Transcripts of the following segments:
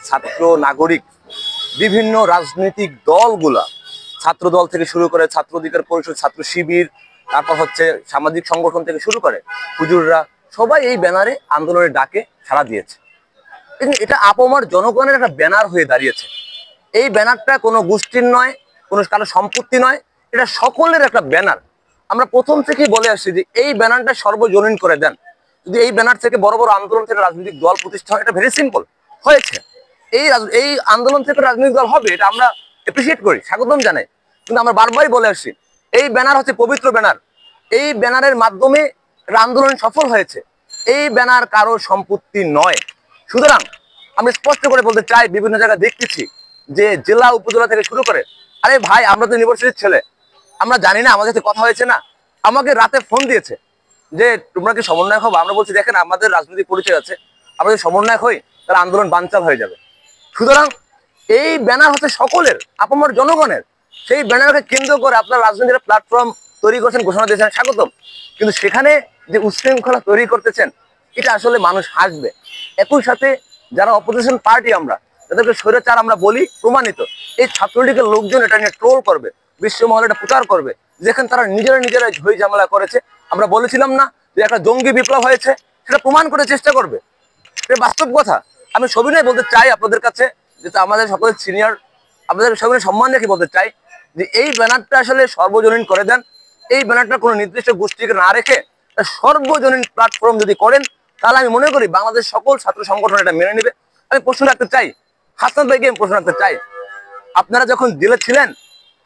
ছাত্র নাগরিক বিভিন্ন রাজনৈতিক দলগুলা, ছাত্র দল থেকে শুরু করে ছাত্র অধিকার পরিষদ, ছাত্র শিবির, তারপর হচ্ছে সামাজিক সংগঠন থেকে শুরু করে হুজুররা, সবাই এই ব্যানারে আন্দোলনের ডাকে সাড়া দিয়েছে। কিন্তু এটা আপামর জনগণের একটা ব্যানার হয়ে দাঁড়িয়েছে। এই ব্যানারটা কোনো গোষ্ঠীর নয়, কোনো কারো সম্পত্তি নয়, এটা সকলের একটা ব্যানার। আমরা প্রথম থেকেই বলে আসছি যে এই ব্যানারটা সর্বজনীন করে দেন। যদি এই ব্যানার থেকে বড় বড় আন্দোলন থেকে রাজনৈতিক দল প্রতিষ্ঠা হয়, এটা ভেরি সিম্পল হয়েছে। এই আন্দোলন থেকে রাজনৈতিক দল হবে, এটা আমরা এপ্রিসিয়েট করি, স্বাগতম জানাই। কিন্তু আমরা বারবারই বলে আসছি এই ব্যানার হচ্ছে পবিত্র ব্যানার। এই ব্যানারের মাধ্যমে আন্দোলন সফল হয়েছে। এই ব্যানার কারো সম্পত্তি নয়। সুতরাং আমি স্পষ্ট করে বলতে চাই, বিভিন্ন জায়গায় দেখতেছি যে জেলা উপজেলা থেকে শুরু করে, আরে ভাই আমরা তো ইউনিভার্সিটির ছেলে, আমরা জানি না, আমাদের সাথে কথা হয়েছে না। আমাকে রাতে ফোন দিয়েছে যে তোমরা কি সমন্বয়ক হবে? আমরা বলছি দেখেন আমাদের রাজনৈতিক পরিচয় আছে, আমরা যদি সমন্বয়ক হই তাহলে আন্দোলন বানচাল হয়ে যাবে। সুতরাং এই ব্যানার হচ্ছে সকলের, আপামর জনগণের। সেই ব্যানারকে কেন্দ্র করে আপনার রাজনৈতিক প্ল্যাটফর্ম তৈরি করছেন, ঘোষণা দিয়েছেন, স্বাগতম। কিন্তু সেখানে যে উচ্ছৃঙ্খলা তৈরি করতেছেন, এটা আসলে মানুষ হাসবে। একই সাথে যারা অপোজিশন পার্টি, আমরা যাদেরকে স্বৈরাচার আমরা বলি, প্রমাণিত, এই ছাত্রলীগের লোকজন এটা নিয়ে ট্রোল করবে, বিশ্বমহলে এটা প্রচার করবে, যেখানে তারা নিজেরাই ঝই ঝামেলা করেছে। আমরা বলেছিলাম না যে একটা জঙ্গি বিপ্লব হয়েছে, সেটা প্রমাণ করে চেষ্টা করবে। এটা বাস্তব কথা। আমি সবিনয় বলতে চাই আপনাদের কাছে, যেটা আমাদের সকলের সিনিয়র, আপনাদের সবিনয় সম্মান রেখে বলতে চাই যে এই ব্যানারটা আসলে সর্বজনীন করে দেন। এই ব্যানারটা কোনো নির্দিষ্ট গোষ্ঠীকে না রেখে সর্বজনীন প্ল্যাটফর্ম যদি করেন, তাহলে আমি মনে করি বাংলাদেশ সকল ছাত্র সংগঠন এটা মেনে নেবে। আমি প্রশ্ন রাখতে চাই, হাসনাত ভাইকে আমি প্রশ্ন রাখতে চাই, আপনারা যখন জেলে ছিলেন,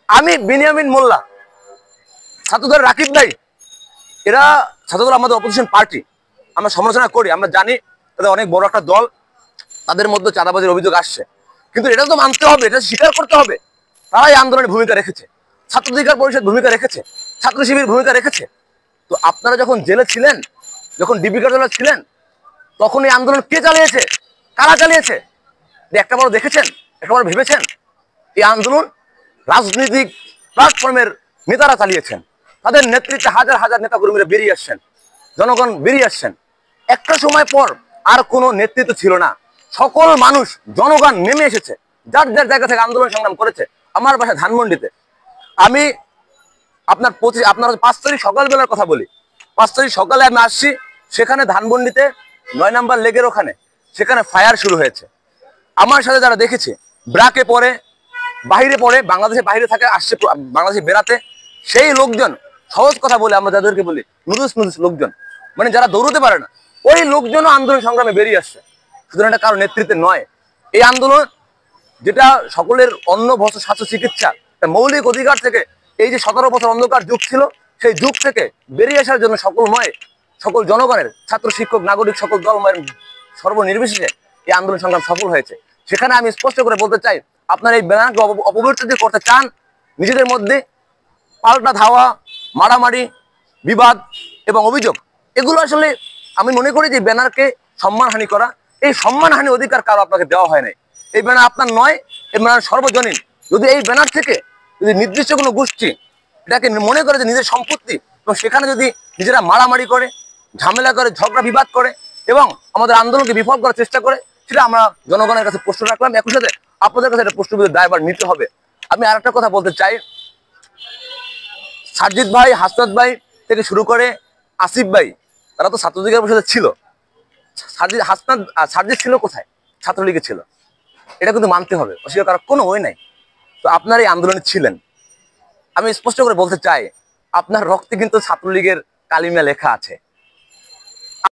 আমি বিনিয়ামিন মোল্লা, ছাত্রদল রাকিব ভাই, এরা ছাত্রদল আমাদের অপোজিশন পার্টি, আমরা সমালোচনা করি, আমরা জানি তাদের অনেক বড় একটা দল, তাদের মধ্যে চাঁদাবাজির অভিযোগ আসছে। কিন্তু এটা তো মানতে হবে, এটা স্বীকার করতে হবে, তারাই আন্দোলনের ভূমিকা রেখেছে, ছাত্র অধিকার পরিষদ ভূমিকা রেখেছে, ছাত্র শিবির ভূমিকা রেখেছে। তো আপনারা যখন জেলে ছিলেন, যখন ডিবি কার্যালয়ে ছিলেন, তখন এই আন্দোলন কে চালিয়েছে, কারা চালিয়েছে? একটা বড় দেখেছেন, একটা বড় ভেবেছেন? এই আন্দোলন রাজনৈতিক প্ল্যাটফর্মের নেতারা চালিয়েছেন, তাদের নেতৃত্বে হাজার হাজার নেতা কর্মীরা বেরিয়ে আসছেন, জনগণ বেরিয়ে আসছেন। একটা সময় পর আর কোনো নেতৃত্ব ছিল না, সকল মানুষ, জনগণ নেমে এসেছে, যার যার জায়গা থেকে আন্দোলন সংগ্রাম করেছে। আমার বাসা ধানমন্ডিতে, আমি আপনার 5 তারিখ সকালবেলার কথা বলি, 5 তারিখ সকালে আমি আসছি, সেখানে ধানমন্ডিতে 9 নম্বর লেগের ওখানে, সেখানে ফায়ার শুরু হয়েছে। আমার সাথে যারা দেখেছে, ব্রাকে পড়ে, বাহিরে পড়ে, বাংলাদেশের বাইরে থাকে, আসছে বাংলাদেশে বেড়াতে, সেই লোকজন, সহজ কথা বলে আমরা যাদেরকে বলি নুদুস লোকজন, মানে যারা দৌড়তে পারে না, ওই লোকজনও আন্দোলন সংগ্রামে বেরিয়ে আসছে। সুতরাং এটা কারো নেতৃত্বে নয়। এই আন্দোলন, যেটা সকলের অন্ন বস্ত্র স্বাস্থ্য চিকিৎসা মৌলিক অধিকার থেকে, এই যে 17 বছর অন্ধকার যুগ ছিল, সেই যুগ থেকে বেরিয়ে আসার জন্য সকল জনগণের, ছাত্র শিক্ষক নাগরিক সকল দল সর্বনির্বিশেষে এই আন্দোলন সংগ্রাম সফল হয়েছে। সেখানে আমি স্পষ্ট করে বলতে চাই, আপনারা এই ব্যানারকে অপবিত্র যদি করতে চান, নিজেদের মধ্যে পাল্টা ধাওয়া, মারামারি, বিবাদ এবং অভিযোগ, এগুলো আসলে আমি মনে করি যে ব্যানারকে সম্মানহানি করা, এই সম্মানহানি অধিকার কারো আপনাকে দেওয়া হয় নাই। এই ব্যানার আপনার নয়, এই ব্যানার সর্বজনীন। যদি এই ব্যানার থেকে যদি নির্দিষ্ট কোনো গোষ্ঠী এটাকে মনে করে যে নিজের সম্পত্তি, এবং সেখানে যদি নিজেরা মারামারি করে, ঝামেলা করে, ঝগড়া বিবাদ করে এবং আমাদের আন্দোলনকে বিফল করার চেষ্টা করে, সেটা আমরা জনগণের কাছে প্রশ্ন রাখলাম। একই সাথে আপনাদের কাছে এটা প্রশ্নবিদ্ধ দায়ভার নিতে হবে। আমি আর একটা কথা বলতে চাই, সারজিৎ ভাই, হাসনাত ভাই থেকে শুরু করে আসিফ ভাই, তারা তো ছাত্র অধিকার পরিষদে ছিল। সারজিৎ ছিল কোথায়? ছাত্রলীগে ছিল। এটা কিন্তু মানতে হবে, অস্বীকার করার কোনো ওয়ে নাই। তো আপনারা এই আন্দোলনে ছিলেন, আমি স্পষ্ট করে বলতে চাই, আপনার রক্তে কিন্তু ছাত্রলীগের কালিমা লেখা আছে।